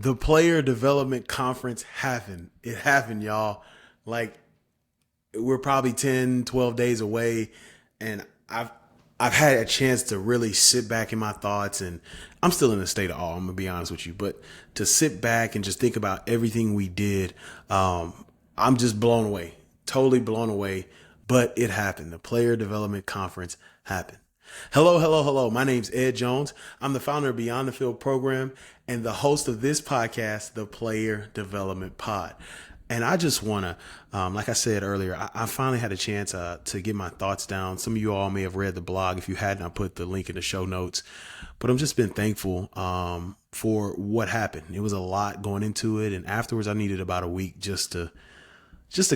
The player development conference happened. It happened, y'all. Like, we're probably 10, 12 days away, and I've had a chance to really sit back in my thoughts, and I'm still in a state of awe, I'm gonna be honest with you. But to sit back and just think about everything we did, I'm just blown away. Totally blown away. But it happened. The player development conference happened. Hello, hello, hello. My name's Ed Jones. I'm the founder of Beyond the Field program and the host of this podcast, the Player Development Pod. And I just want to, like I said earlier, I finally had a chance to get my thoughts down. Some of you all may have read the blog. If you hadn't, I put the link in the show notes. But I've just been thankful for what happened. It was a lot going into it. And afterwards, I needed about a week just to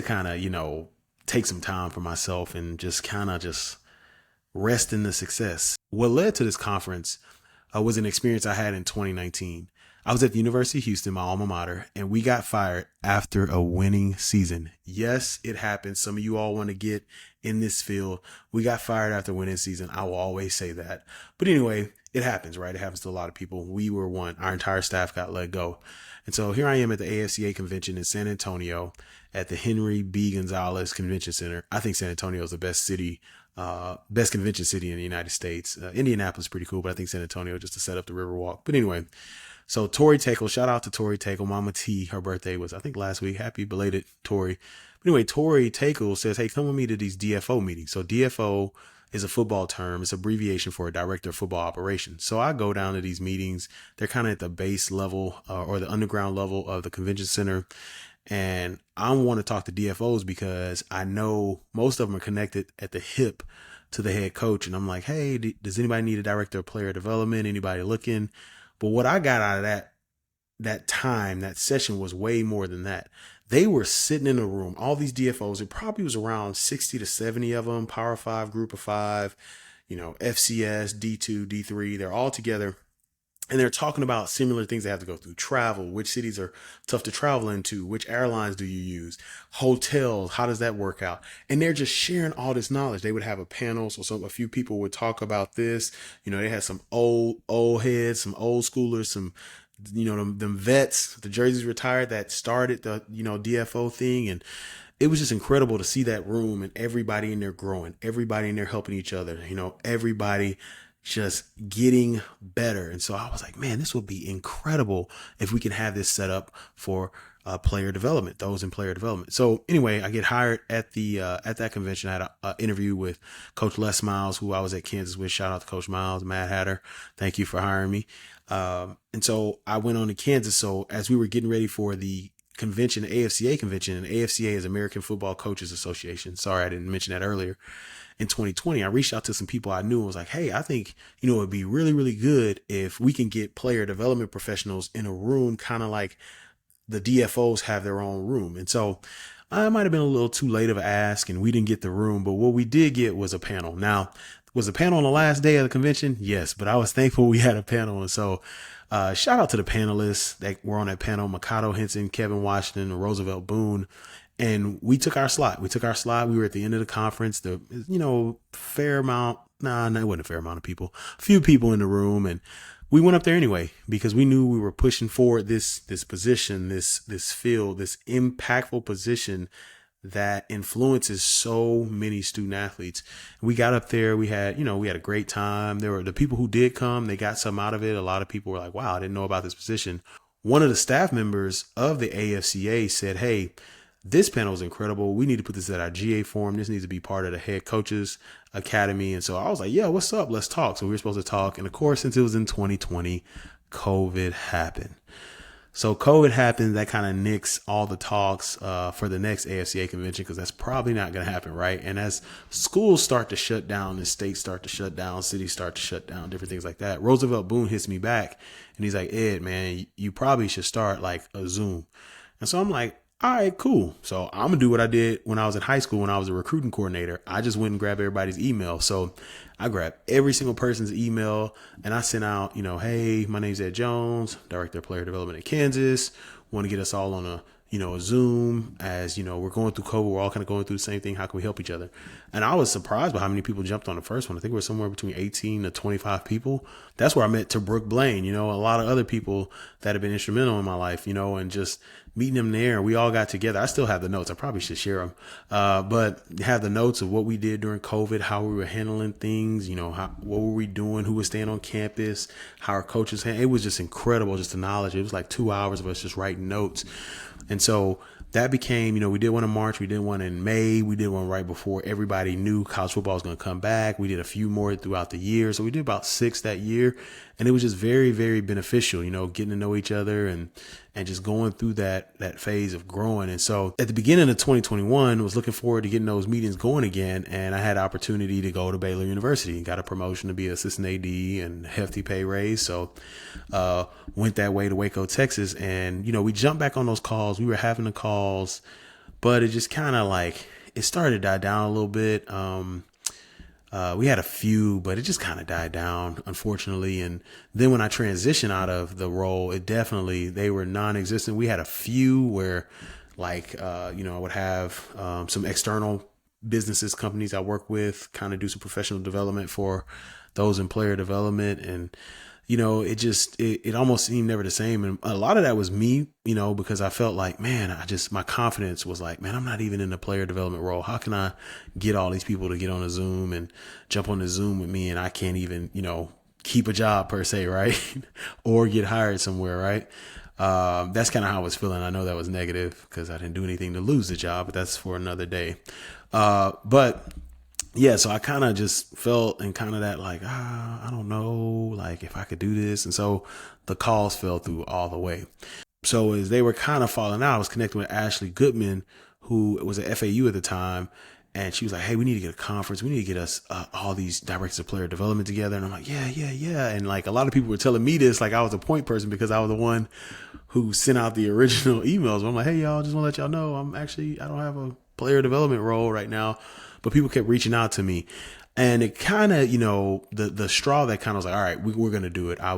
kind of, take some time for myself and just kind of just rest in the success. What led to this conference was an experience I had in 2019. I was at the University of Houston, my alma mater, and we got fired after a winning season. Yes, it happens. Some of you all want to get in this field. We got fired after a winning season. I will always say that. But anyway, it happens, right? It happens to a lot of people. We were one. Our entire staff got let go. And so here I am at the AFCA convention in San Antonio at the Henry B. Gonzalez Convention Center. I think San Antonio is the best convention city in the United States. Indianapolis is pretty cool, but I think San Antonio just to set up the Riverwalk. But anyway, so Tori Takel, shout out to Tori Takel, Mama T. Her birthday was, I think, last week. Happy belated, Tori. But anyway, Tori Takel says, hey, come with me to these DFO meetings. So DFO is a football term. It's abbreviation for a director of football operations. So I go down to these meetings. They're kind of at the base level or the underground level of the convention center. And I want to talk to DFOs because I know most of them are connected at the hip to the head coach. And I'm like, hey, does anybody need a director of player development? Anybody looking? But what I got out of that session was way more than that. They were sitting in a room, all these DFOs, it probably was around 60 to 70 of them, Power 5, Group of 5, FCS, D2, D3, they're all together. And they're talking about similar things they have to go through. Travel, which cities are tough to travel into? Which airlines do you use? Hotels, how does that work out? And they're just sharing all this knowledge. They would have a panel, so a few people would talk about this. They had some old heads, some old schoolers, some them vets, the jerseys retired that started the DFO thing. And it was just incredible to see that room and everybody in there growing, everybody in there helping each other, everybody just getting better. And so I was like, man, this would be incredible if we can have this set up for player development, those in player development. So anyway, I get hired at that convention. I had an interview with Coach Les Miles, who I was at Kansas with. Shout out to Coach Miles, Mad Hatter. Thank you for hiring me. And so I went on to Kansas. So as we were getting ready for the convention, the AFCA convention, and AFCA is American Football Coaches Association. Sorry, I didn't mention that earlier. In 2020, I reached out to some people I knew and was like, hey, I think, it'd be really, really good if we can get player development professionals in a room, kind of like the DFOs have their own room. And so I might have been a little too late of an ask and we didn't get the room, but what we did get was a panel. Now, was the panel on the last day of the convention? Yes, but I was thankful we had a panel. And so shout out to the panelists that were on that panel: Mikado Henson, Kevin Washington, Roosevelt Boone. And we took our slot. We were at the end of the conference. Fair amount. Nah, it wasn't a fair amount of people. A few people in the room. And we went up there anyway, because we knew we were pushing forward this position, this field, this impactful position that influences so many student athletes. We got up there. We had a great time. There were the people who did come. They got some out of it. A lot of people were like, wow, I didn't know about this position. One of the staff members of the AFCA said, hey, this panel is incredible. We need to put this at our GA forum. This needs to be part of the head coaches academy. And so I was like, yeah, what's up? Let's talk. So we were supposed to talk. And of course, since it was in 2020, COVID happened. So COVID happened. That kind of nixed all the talks for the next AFCA convention, because that's probably not going to happen, right? And as schools start to shut down and states start to shut down, cities start to shut down, different things like that, Roosevelt Boone hits me back and he's like, Ed, man, you probably should start like a Zoom. And so I'm like, all right, cool. So I'm going to do what I did when I was in high school, when I was a recruiting coordinator. I just went and grabbed everybody's email. So I grabbed every single person's email and I sent out, hey, my name's Ed Jones, Director of Player Development at Kansas. Want to get us all on a, a Zoom, as we're going through COVID, we're all kind of going through the same thing. How can we help each other? And I was surprised by how many people jumped on the first one. I think we were somewhere between 18 to 25 people. That's where I met to Brooke Blaine, a lot of other people that have been instrumental in my life, and just meeting them there. We all got together. I still have the notes. I probably should share them. But have the notes of what we did during COVID, how we were handling things, what were we doing, who was staying on campus, how our coaches, it was just incredible. Just the knowledge. It was like 2 hours of us just writing notes. And so that became, we did one in March, we did one in May, we did one right before everybody knew college football was going to come back. We did a few more throughout the year. So we did about 6 that year. And it was just very, very beneficial, getting to know each other and just going through that phase of growing. And so at the beginning of 2021, I was looking forward to getting those meetings going again. And I had the opportunity to go to Baylor University and got a promotion to be assistant AD and hefty pay raise. So went that way to Waco, Texas. And, we jumped back on those calls. We were having the calls, but it just kind of it started to die down a little bit. We had a few, but it just kind of died down, unfortunately. And then when I transitioned out of the role, they were non-existent. We had a few where I would have some external businesses, companies I work with, kind of do some professional development for those in player development. And, it almost seemed never the same. And a lot of that was me, because I felt like, man, my confidence was like, man, I'm not even in the player development role. How can I get all these people to get on a Zoom and jump on the Zoom with me? And I can't even, keep a job per se, right? Or get hired somewhere, right? That's kind of how I was feeling. I know that was negative because I didn't do anything to lose the job, but that's for another day. But yeah, so I kind of just felt in kind of that I don't know, if I could do this. And so the calls fell through all the way. So as they were kind of falling out, I was connecting with Ashley Goodman, who was at FAU at the time. And she was like, hey, we need to get a conference. We need to get us all these directors of player development together. And I'm like, yeah. And a lot of people were telling me this, I was a point person because I was the one who sent out the original emails. I'm like, hey, y'all, just want to let y'all know I don't have a player development role right now. But people kept reaching out to me, and it kind of, the straw that kind of was like, all right, we're going to do it. I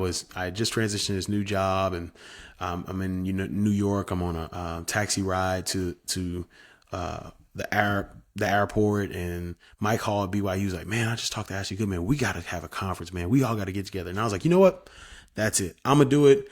just transitioned to this new job, and I'm in New York. I'm on a taxi ride to the airport, and Mike Hall at BYU was like, man, I just talked to Ashley Goodman. We got to have a conference, man. We all got to get together. And I was like, you know what? That's it. I'm going to do it.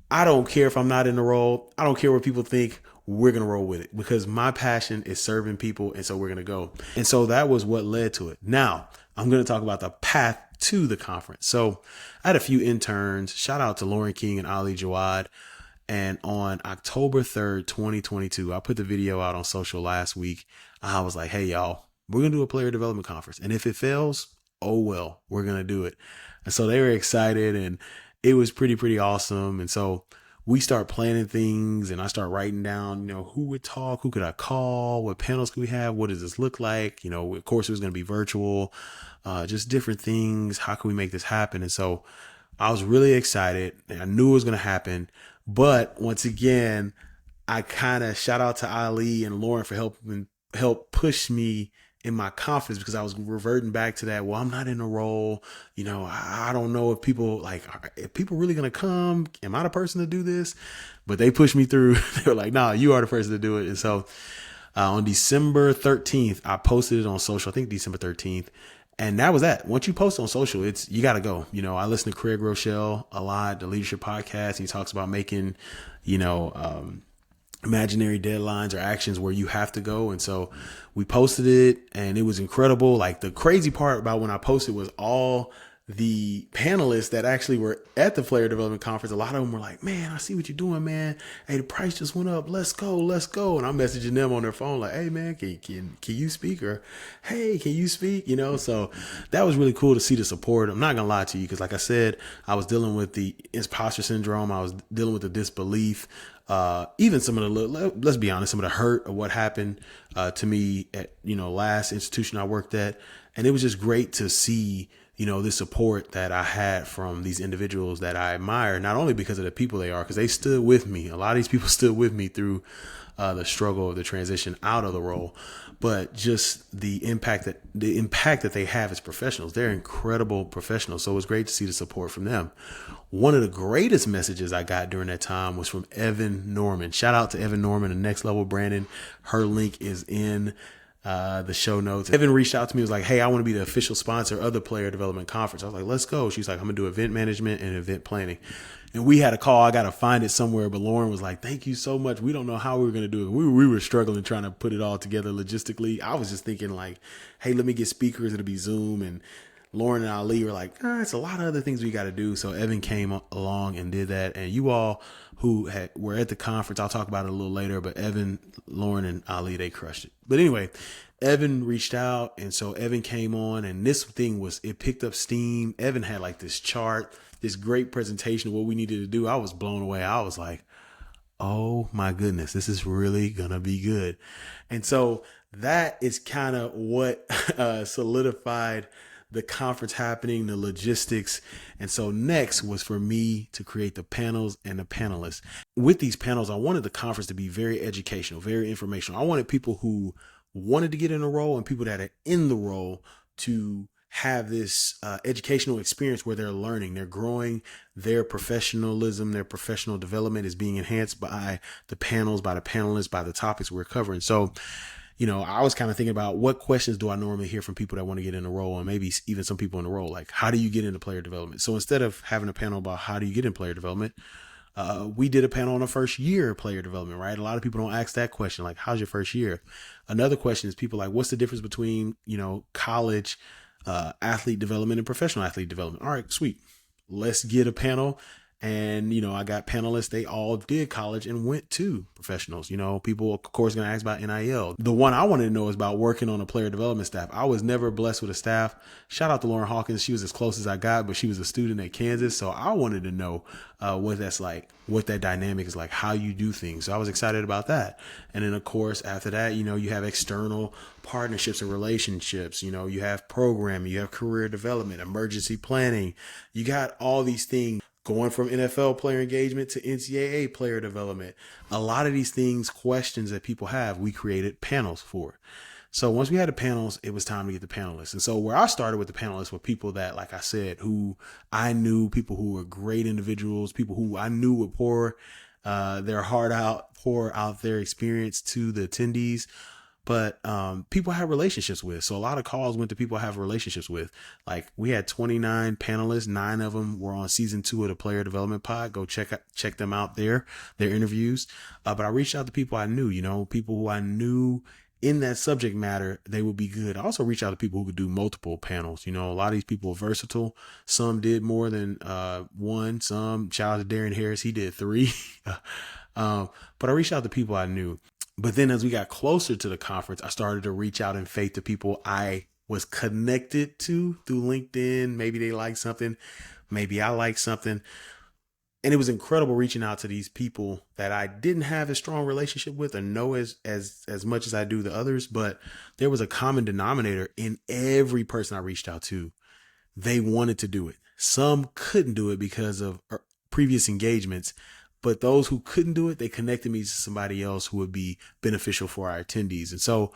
I don't care if I'm not in the role. I don't care what people think. We're going to roll with it because my passion is serving people. And so we're going to go. And so that was what led to it. Now I'm going to talk about the path to the conference. So I had a few interns. Shout out to Lauren King and Ali Jawad. And on October 3rd, 2022, I put the video out on social last week. I was like, hey, y'all, we're going to do a player development conference. And if it fails, oh, well, we're going to do it. And so they were excited, and it was pretty awesome. And so we start planning things, and I start writing down, who would talk, who could I call, what panels could we have, what does this look like? Of course, it was going to be virtual, just different things. How can we make this happen? And so I was really excited, and I knew it was going to happen. But once again, I kind of shout out to Ali and Lauren for help push me in my confidence, because I was reverting back to that. Well, I'm not in a role. I don't know if people really going to come. Am I the person to do this? But they pushed me through. They were like, nah, you are the person to do it. And so on December 13th, I posted it on social. I think December 13th. And that was that. Once you post on social, you got to go. I listen to Craig Rochelle a lot, the leadership podcast. He talks about making, imaginary deadlines or actions where you have to go. And so we posted it, and it was incredible. The crazy part about when I posted was all the panelists that actually were at the player development conference. A lot of them were like, man, I see what you're doing, man. Hey, the price just went up. Let's go. And I'm messaging them on their phone like, hey, man, can you speak? Or, hey, can you speak? So that was really cool to see the support. I'm not going to lie to you, because like I said, I was dealing with the imposter syndrome. I was dealing with the disbelief. Even some of let's be honest, some of the hurt of what happened to me at, last institution I worked at. And it was just great to see the support that I had from these individuals that I admire, not only because of the people they are, because they stood with me. A lot of these people stood with me through the struggle of the transition out of the role, but just the impact that they have as professionals. They're incredible professionals. So it was great to see the support from them. One of the greatest messages I got during that time was from Evan Norman. Shout out to Evan Norman, the Next Level Brandon. Her link is in the show notes. Evan reached out to me, was like, hey, I want to be the official sponsor of the Player Development Conference. I was like, let's go. She's like, I'm gonna do event management and event planning. And we had a call. I got to find it somewhere. But Lauren was like, thank you so much. We don't know how we were going to do it. We were struggling trying to put it all together logistically. I was just thinking like, hey, let me get speakers. It'll be Zoom. And Lauren and Ali were like, it's a lot of other things we got to do. So Evan came along and did that. And you all who were at the conference, I'll talk about it a little later, but Evan, Lauren, and Ali, they crushed it. But anyway, Evan reached out. And so Evan came on, and this thing it picked up steam. Evan had like this chart, this great presentation of what we needed to do. I was blown away. I was like, oh my goodness, this is really going to be good. And so that is kind of what solidified the conference happening, the logistics. And so next was for me to create the panels and the panelists. With these panels, I wanted the conference to be very educational, very informational. I wanted people who wanted to get in a role and people that are in the role to have this educational experience where they're learning, they're growing, their professionalism, their professional development is being enhanced by the panels, by the panelists, by the topics we're covering. So, I was kind of thinking about what questions do I normally hear from people that want to get in a role, and maybe even some people in the role, like how do you get into player development? So instead of having a panel about how do you get in player development, we did a panel on the first year of player development, right? A lot of people don't ask that question, like how's your first year? Another question is people like, what's the difference between, college athlete development and professional athlete development? All right, sweet. Let's get a panel. And, I got panelists. They all did college and went to professionals. People, of course, going to ask about NIL. The one I wanted to know is about working on a player development staff. I was never blessed with a staff. Shout out to Lauren Hawkins. She was as close as I got, but she was a student at Kansas. So I wanted to know what that's like, what that dynamic is like, how you do things. So I was excited about that. And then, of course, after that, you have external partnerships and relationships. You have programming, you have career development, emergency planning. You got all these things. Going from NFL player engagement to NCAA player development. A lot of these things, questions that people have, we created panels for. So once we had the panels, it was time to get the panelists. And so where I started with the panelists were people that, like I said, who I knew, people who were great individuals, people who I knew would pour their heart out, pour out their experience to the attendees. But people I have relationships with. So a lot of calls went to people I have relationships with. Like we had 29 panelists. 9 of them were on season 2 of the Player Development Pod. Go check them out there, their interviews. But I reached out to people I knew, people who I knew in that subject matter, they would be good. I also reached out to people who could do multiple panels. A lot of these people are versatile. Some did more than one. Some, shout out to Darren Harris, he did 3. But I reached out to people I knew. But then as we got closer to the conference, I started to reach out in faith to people I was connected to through LinkedIn. Maybe they like something. Maybe I like something. And it was incredible reaching out to these people that I didn't have a strong relationship with or know as much as I do the others. But there was a common denominator in every person I reached out to. They wanted to do it. Some couldn't do it because of previous engagements. But those who couldn't do it, they connected me to somebody else who would be beneficial for our attendees. And so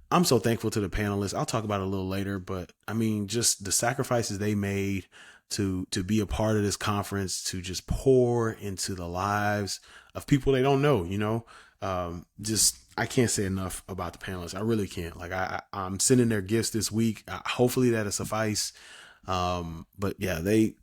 I'm so thankful to the panelists. I'll talk about it a little later, but I mean, just the sacrifices they made to be a part of this conference, to just pour into the lives of people they don't know, I can't say enough about the panelists. I really can't. Like I'm sending their gifts this week. Hopefully that'll suffice. But yeah, they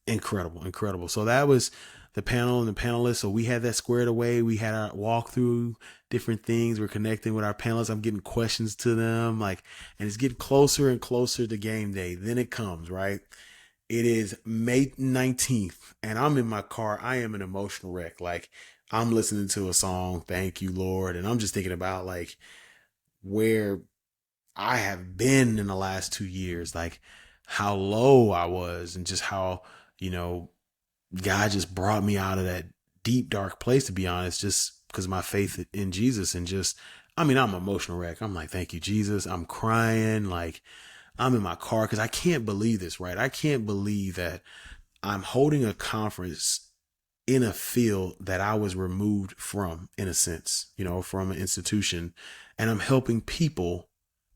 incredible. So that was the panel and the panelists. So we had that squared away. We had our walk through different things. We're connecting with our panelists. I'm getting questions to them, and it's getting closer and closer to game day. Then it comes, right? It is May 19th and I'm in my car. I am an emotional wreck. Like I'm listening to a song, Thank You, Lord. And I'm just thinking about like where I have been in the last 2 years, like how low I was and just how, God just brought me out of that deep, dark place, to be honest, just because of my faith in Jesus. And I'm an emotional wreck. I'm like, thank you, Jesus. I'm crying. Like, I'm in my car because I can't believe this, right? I can't believe that I'm holding a conference in a field that I was removed from, in a sense, from an institution, and I'm helping people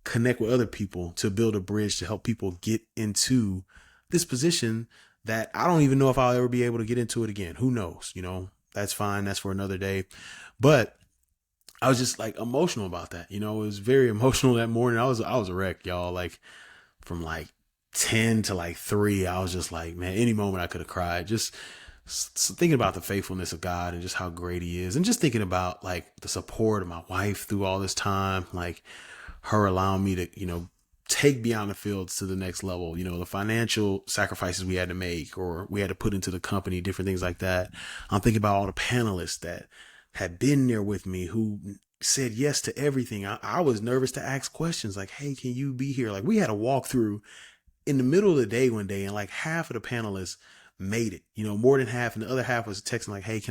connect with other people to build a bridge to help people get into this position that I don't even know if I'll ever be able to get into it again. Who knows? That's fine. That's for another day. But I was just like emotional about that. It was very emotional that morning. I was a wreck, y'all. Like from like 10 to like 3, I was just like, man, any moment I could have cried. Just thinking about the faithfulness of God and just how great he is. And just thinking about like the support of my wife through all this time, like her allowing me to, take Beyond the Fields to the next level, the financial sacrifices we had to make or we had to put into the company, different things like that. I'm thinking about all the panelists that had been there with me who said yes to everything. I was nervous to ask questions like, hey, can you be here? Like we had a walkthrough in the middle of the day one day and like half of the panelists made it, more than half. And the other half was texting like, hey,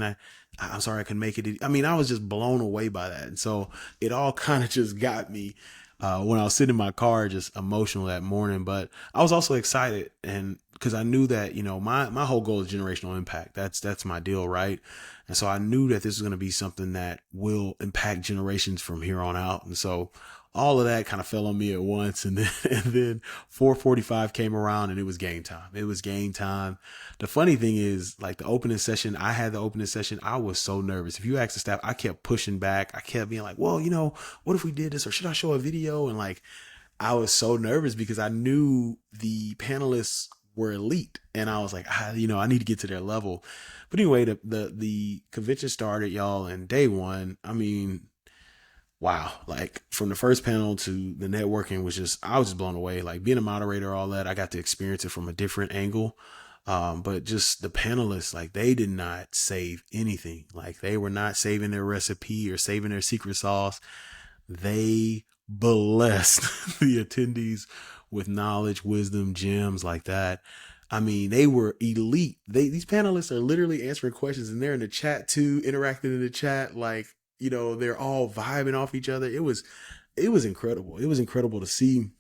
I'm sorry, I couldn't make it. I mean, I was just blown away by that. And so it all kind of just got me when I was sitting in my car, just emotional that morning. But I was also excited, and because I knew that, my whole goal is generational impact. That's my deal, right? And so I knew that this was going to be something that will impact generations from here on out. And so all of that kind of fell on me at once. And then 4:45 came around and it was game time. It was game time. The funny thing is, like the opening session, I was so nervous. If you ask the staff, I kept pushing back. I kept being like, well, what if we did this, or should I show a video? And like, I was so nervous because I knew the panelists were elite, and I was like, I need to get to their level. But anyway, the convention started, y'all, and day one, I mean, wow, like from the first panel to the networking I was just blown away. Like being a moderator, all that, I got to experience it from a different angle. But just the panelists, like they did not save anything. Like they were not saving their recipe or saving their secret sauce. They blessed the attendees with knowledge, wisdom, gems like that. I mean, they were elite. These panelists are literally answering questions, and they're in the chat too, interacting in the chat. Like, they're all vibing off each other. It was incredible. It was incredible to see.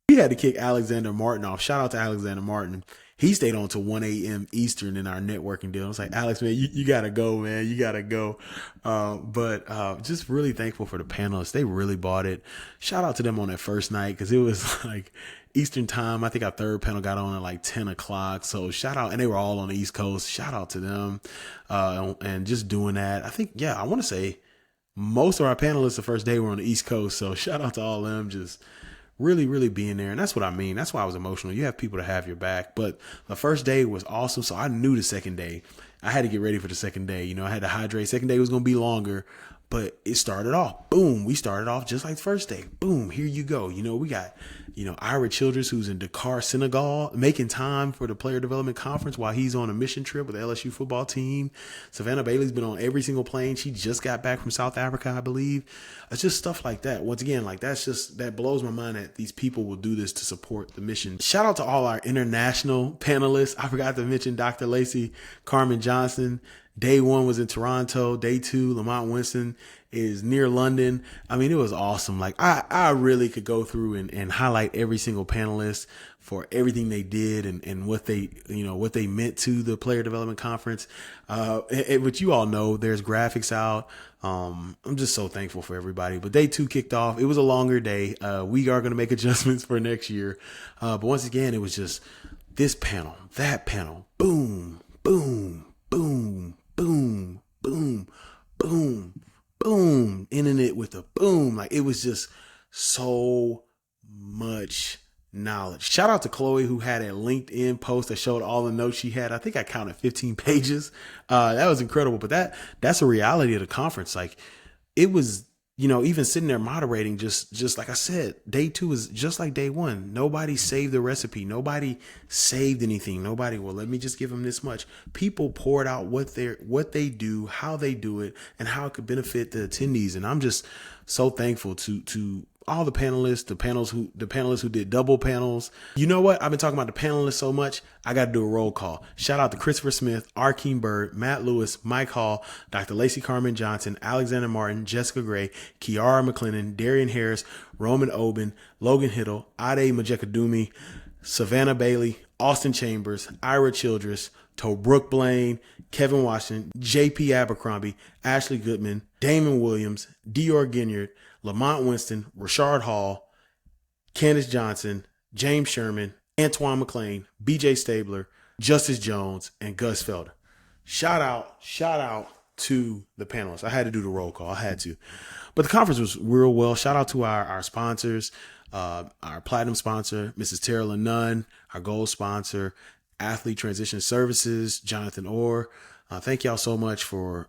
We had to kick Alexander Martin off. Shout out to Alexander Martin. He stayed on to 1 a.m. Eastern in our networking deal. I was like, Alex, man, you got to go, man. You got to go. But just really thankful for the panelists. They really bought it. Shout out to them on that first night because it was like Eastern time. I think our third panel got on at like 10 o'clock. So shout out. And they were all on the East Coast. Shout out to them. And just doing that. I think, I want to say most of our panelists the first day were on the East Coast. So shout out to all of them. Just really, really being there. And that's what I mean. That's why I was emotional. You have people to have your back. But the first day was awesome. So I knew the second day, I had to get ready for the second day. I had to hydrate. Second day was going to be longer, but it started off. Boom. We started off just like the first day. Boom. Here you go. We got, Ira Childress, who's in Dakar, Senegal, making time for the player development conference while he's on a mission trip with the LSU football team. Savannah Bailey's been on every single plane. She just got back from South Africa, I believe. It's just stuff like that. Once again, like that blows my mind that these people will do this to support the mission. Shout out to all our international panelists. I forgot to mention Dr. Lacey Carmen Johnson. Day 1 was in Toronto. Day 2, Lamont Winston is near London. I mean, it was awesome. Like I really could go through and highlight every single panelist for everything they did and what they, what they meant to the player development conference. But you all know there's graphics out. I'm just so thankful for everybody. But day 2 kicked off. It was a longer day. We are going to make adjustments for next year. But once again, it was just this panel, that panel, boom, boom, boom, boom, boom, boom, boom, ending it with a boom. Like it was just so much knowledge. Shout out to Chloe, who had a LinkedIn post that showed all the notes she had. I think I counted 15 pages. That was incredible. But that's a reality of the conference. Like it was, even sitting there moderating, just like I said, day 2 is just like day 1. Nobody saved the recipe. Nobody saved anything. Nobody, well, let me just give them this much. People poured out what they do, how they do it, and how it could benefit the attendees. And I'm just so thankful to all the panelists, the panelists who did double panels. You know what? I've been talking about the panelists so much, I got to do a roll call. Shout out to Christopher Smith, Arkeem Bird, Matt Lewis, Mike Hall, Dr. Lacey Carmen Johnson, Alexander Martin, Jessica Gray, Kiara McClennan, Darian Harris, Roman Oben, Logan Hittle, Ade Majekadumi, Savannah Bailey, Austin Chambers, Ira Childress, Tobrooke Blaine, Kevin Washington, JP Abercrombie, Ashley Goodman, Damon Williams, Dior Ginyard, Lamont Winston, Rashard Hall, Candace Johnson, James Sherman, Antoine McLean, BJ Stabler, Justice Jones, and Gus Felder. Shout out to the panelists. I had to do the roll call. I had to. But the conference was real well. Shout out to our sponsors, our platinum sponsor, Mrs. Tara Nunn, our gold sponsor, Athlete Transition Services, Jonathan Orr. Thank y'all so much for,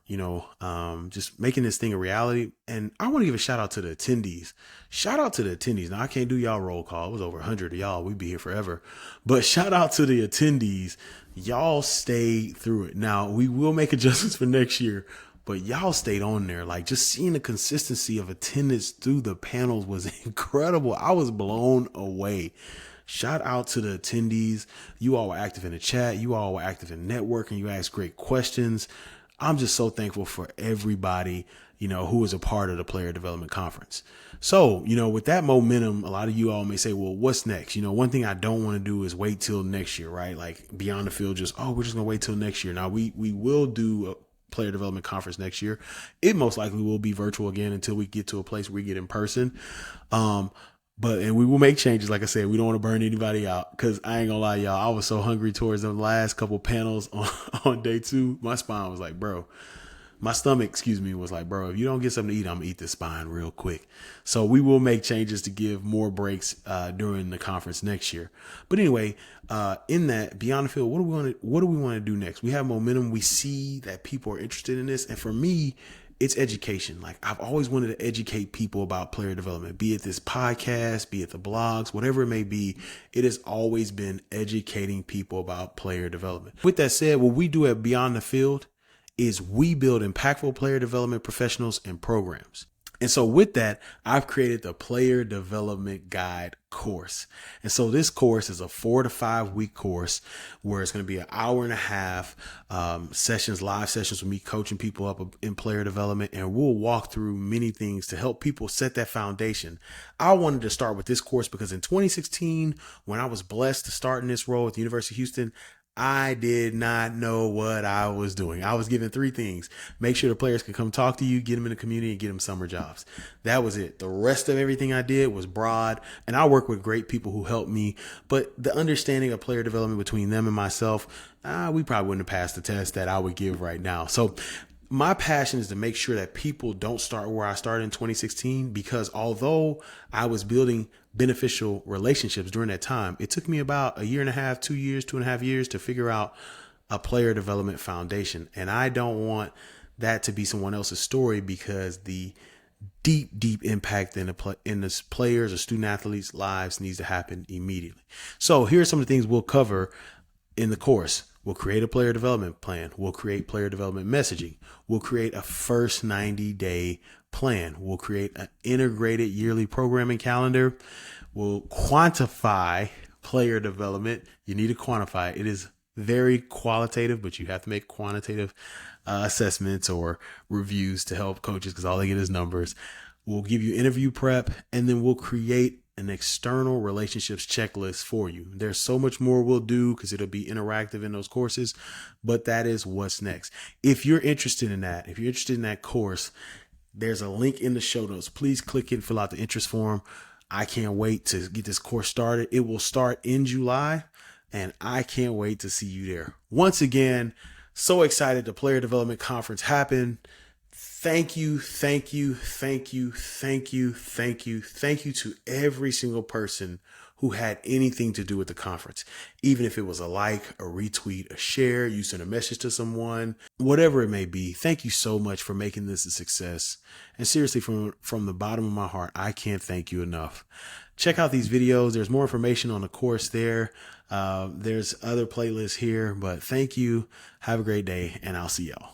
just making this thing a reality. And I want to give a shout out to the attendees. Shout out to the attendees. Now, I can't do y'all roll call. It was over 100 of y'all. We'd be here forever. But shout out to the attendees. Y'all stayed through it. Now, we will make adjustments for next year, but y'all stayed on there. Like, just seeing the consistency of attendance through the panels was incredible. I was blown away. Shout out to the attendees. You all were active in the chat. You all were active in networking. You asked great questions. I'm just so thankful for everybody, who was a part of the Player Development Conference. So, with that momentum, a lot of you all may say, well, what's next? One thing I don't want to do is wait till next year, right? Like Beyond the Field, we're just going to wait till next year. Now, we will do a Player Development Conference next year. It most likely will be virtual again until we get to a place where we get in person. And we will make changes. Like I said, we don't want to burn anybody out, because I ain't gonna lie, y'all, I was so hungry towards the last couple panels on day 2. My spine was like, my stomach, was like, bro, if you don't get something to eat, I'm gonna eat this spine real quick. So we will make changes to give more breaks during the conference next year. But anyway, in that Beyond the Field, what do we want to do next? We have momentum. We see that people are interested in this. And for me, it's education. Like, I've always wanted to educate people about player development, be it this podcast, be it the blogs, whatever it may be. It has always been educating people about player development. With that said, what we do at Beyond the Field is we build impactful player development professionals and programs. And so with that, I've created the Player Development Guide course. And so this course is a 4 to 5 week course where it's going to be an hour and a half sessions, live sessions with me coaching people up in player development. And we'll walk through many things to help people set that foundation. I wanted to start with this course because in 2016, when I was blessed to start in this role at the University of Houston, I did not know what I was doing. I was given 3 things: make sure the players could come talk to you, get them in the community, and get them summer jobs. That was it. The rest of everything I did was broad, and I work with great people who helped me. But the understanding of player development between them and myself, we probably wouldn't have passed the test that I would give right now. So my passion is to make sure that people don't start where I started in 2016, because although I was building beneficial relationships during that time, it took me about a year and a half, 2 years, 2.5 years to figure out a player development foundation. And I don't want that to be someone else's story, because the deep impact in the players or student athletes' lives needs to happen immediately. So here are some of the things we'll cover in the course. We'll create a player development plan. We'll create player development messaging. We'll create a first 90-day plan. We'll create an integrated yearly programming calendar. We'll quantify player development. You need to quantify it. It is very qualitative, but you have to make quantitative assessments or reviews to help coaches, because all they get is numbers. We'll give you interview prep, and then we'll create an external relationships checklist for you. There's so much more we'll do because it'll be interactive in those courses, but that is what's next. If you're interested in that course, there's a link in the show notes. Please click it, fill out the interest form. I can't wait to get this course started. It will start in July, and I can't wait to see you there. Once again, so excited the Player Development Conference happened. Thank you to every single person who had anything to do with the conference. Even if it was a like, a retweet, a share, you sent a message to someone, whatever it may be. Thank you so much for making this a success. And seriously, from the bottom of my heart, I can't thank you enough. Check out these videos. There's more information on the course there. There's other playlists here, but thank you. Have a great day, and I'll see y'all.